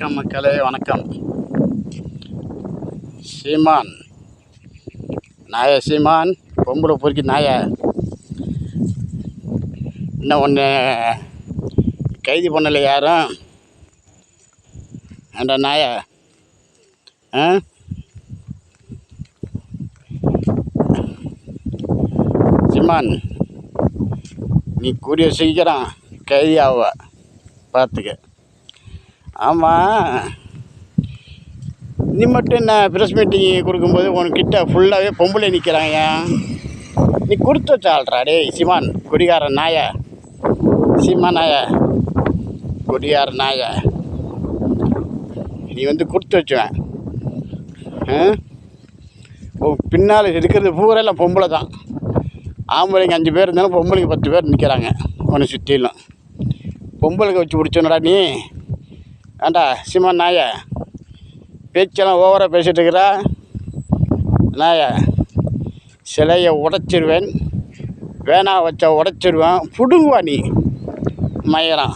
வணக்கம் மக்களே, வணக்கம். சீமான் நாய, சீமான் பொம்பளை பொறுக்கி நாய, இன்னும் ஒன்று கைது பண்ணலை யாரும். அந்த நாய சீமான், நீ கூடிய சீக்கிரம் கைதி ஆவ, பார்த்துக்க. ஆமாம், நீ மட்டும் என்ன ப்ரெஸ் மீட்டிங் கொடுக்கும்போது உனக்கிட்ட ஃபுல்லாகவே பொம்பளை நிற்கிறாங்க. நீ கொடுத்து வச்சாள்றா டேய் சீமான், குடிகார நாய, சீமான் நாய, குடிகார நாய, நீ கொடுத்து வச்சுவேன். பின்னால் இருக்கிறது பூரா இல்லை பொம்பளை தான். ஆம்பளைங்க 5 பேர் இருந்தாலும் பொம்பளைக்கு 10 பேர் நிற்கிறாங்க உன்னை சுற்றிலும். பொம்பளைக்கு வச்சு பிடிச்சோன்னடா நீ. ஏண்டா சீமான் நாய, பேச்செல்லாம் ஓவராக பேசிகிட்டு இருக்கிறா நாய. சிலையை உடைச்சிருவேன், வேணா வச்சா உடைச்சிருவேன், பிடுங்குவா நீ மயலாம்.